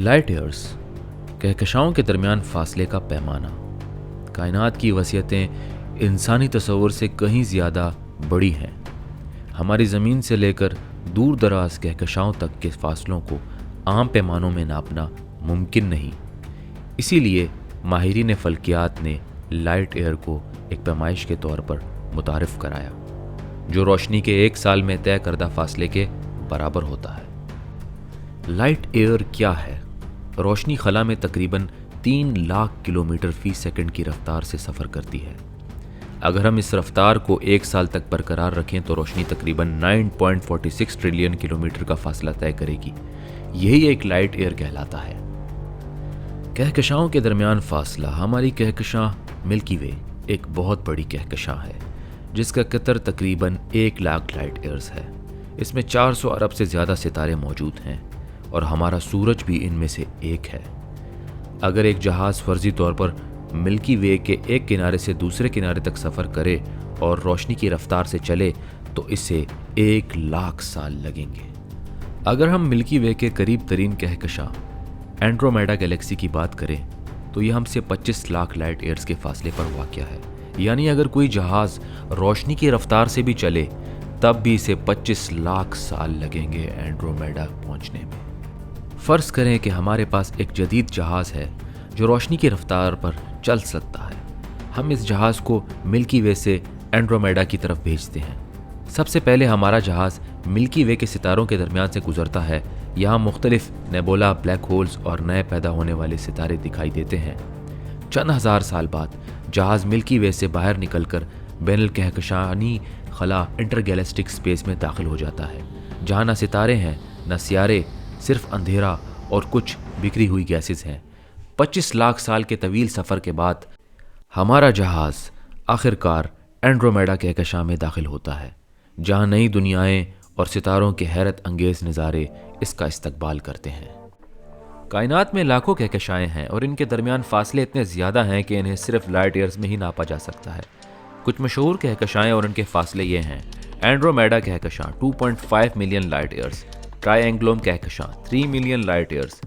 Light years कहकशाओं के दरमियान फासले का पैमाना। कायनात की वसीयतें इंसानी तसव्वुर से कहीं ज़्यादा बड़ी हैं। हमारी ज़मीन से लेकर दूर दराज कहकशाओं तक के फासलों को आम पैमानों में नापना मुमकिन नहीं। इसीलिए माहिरीन फ़ल्कियात ने लाइट ईयर को एक पैमाइश के तौर पर मुतारिफ़ कराया, जो रोशनी के एक साल में तय करदा फासले के बराबर होता है। लाइट ईयर क्या है? रोशनी खला में तकरीबन 3 लाख किलोमीटर फ़ी सेकंड की रफ्तार से सफ़र करती है। अगर हम इस रफ्तार को एक साल तक बरकरार रखें तो रोशनी तकरीबन 9.46 ट्रिलियन किलोमीटर का फासला तय करेगी। यही एक लाइट ईयर कहलाता है। कहकशाओं के दरमियान फासला। हमारी कहकशां मिल्की वे एक बहुत बड़ी कहकशां है, जिसका कतर तकरीबन 1 लाख लाइट ईयर्स है। इसमें 400 अरब से ज़्यादा सितारे मौजूद हैं और हमारा सूरज भी इनमें से एक है। अगर एक जहाज़ फर्जी तौर पर मिल्की वे के एक किनारे से दूसरे किनारे तक सफ़र करे और रोशनी की रफ्तार से चले तो इसे 1 लाख साल लगेंगे। अगर हम मिल्की वे के करीब तरीन कहकशां एंड्रोमेडा गैलेक्सी की बात करें तो यह हमसे 25 लाख लाइट ईयर्स के फासले पर वाक़या है। यानी अगर कोई जहाज़ रोशनी की रफ्तार से भी चले तब भी इसे 25 लाख साल लगेंगे एंड्रोमेडा पहुंचने में। फ़र्ज़ करें कि हमारे पास एक जदीद जहाज़ है जो रोशनी की रफ्तार पर चल सकता है। हम इस जहाज़ को मिल्की वे से एंड्रोमेडा की तरफ भेजते हैं। सबसे पहले हमारा जहाज़ मिल्की वे के सितारों के दरमियान से गुजरता है। यहाँ मुख्तलिफ नेबुला, ब्लैक होल्स और नए पैदा होने वाले सितारे दिखाई देते हैं। चंद हज़ार साल बाद जहाज़ मिल्की वे से बाहर निकलकर बैनुल कहकशानी खला इंटरगैलेक्टिक स्पेस में दाखिल हो जाता है, जहाँ न सितारे हैं न सियारे, सिर्फ अंधेरा और कुछ बिखरी हुई गैसेस हैं। 25 लाख साल के तवील सफ़र के बाद हमारा जहाज़ आखिरकार एंड्रोमेडा कहकशां में दाखिल होता है, जहाँ नई दुनियाएं और सितारों के हैरत अंगेज़ नज़ारे इसका इस्तकबाल करते हैं। कायनात में लाखों कहकशाएं हैं और इनके दरमियान फासले इतने ज़्यादा हैं कि इन्हें सिर्फ लाइट ईयर्स में ही नापा जा सकता है। कुछ मशहूर कहकशाएं और उनके फासले ये हैं: एंड्रोमेडा कहकशां 2.5 मिलियन लाइट ईयर्स, ट्रायंगुलम कहकशां 3 मिलियन लाइट ईयर्स,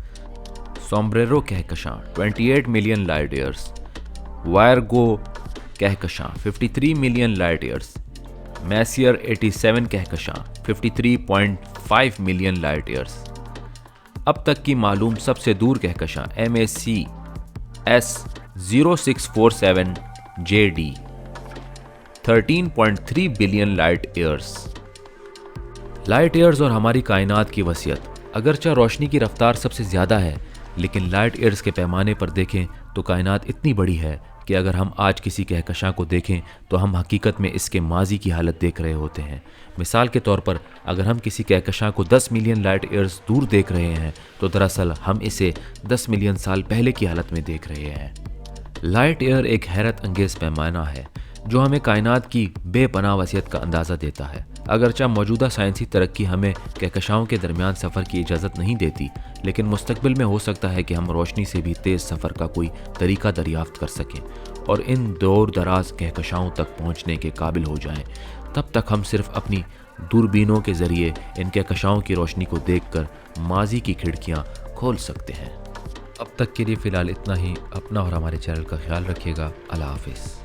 सोम्ब्रेरो कहकशां 28 मिलियन लाइट ईयर्स, वायरगो कहकशां 53 मिलियन लाइट ईयर्स, मैसियर 87 कहकशां 53.5 मिलियन लाइट ईयर्स। अब तक की मालूम सबसे दूर कहकशां MACS 0647 JD 13.3 billion light years. Light years और हमारी कायनात की वसीयत। अगरचे रोशनी की रफ्तार सबसे ज़्यादा है, लेकिन लाइट ईयर्स के पैमाने पर देखें तो कायनात इतनी बड़ी है कि अगर हम आज किसी कहकशां को देखें तो हम हकीकत में इसके माजी की हालत देख रहे होते हैं। मिसाल के तौर पर अगर हम किसी कहकशां को 10 मिलियन लाइट ईयर्स दूर देख रहे हैं तो दरअसल हम इसे 10 मिलियन साल पहले की हालत में देख रहे हैं। लाइट ईयर एक हैरत अंगेज़ पैमाना है जो हमें कायनात की बेपनाह वसीयत का अंदाज़ा देता है। अगरचे मौजूदा साइंसी तरक्की हमें कहकशाओं के दरमियान सफ़र की इजाज़त नहीं देती, लेकिन मुस्तकबिल में हो सकता है कि हम रोशनी से भी तेज़ सफ़र का कोई तरीका दरियाफ्त कर सकें और इन दूर दराज कहकशाओं तक पहुँचने के काबिल हो जाएं। तब तक हम सिर्फ अपनी दूरबीनों के ज़रिए इन कहकशाओं की रोशनी को देखकर माजी की खिड़कियाँ खोल सकते हैं। अब तक के लिए फ़िलहाल इतना ही। अपना और हमारे चैनल का ख्याल रखिएगा। अल्लाह हाफ़िज़।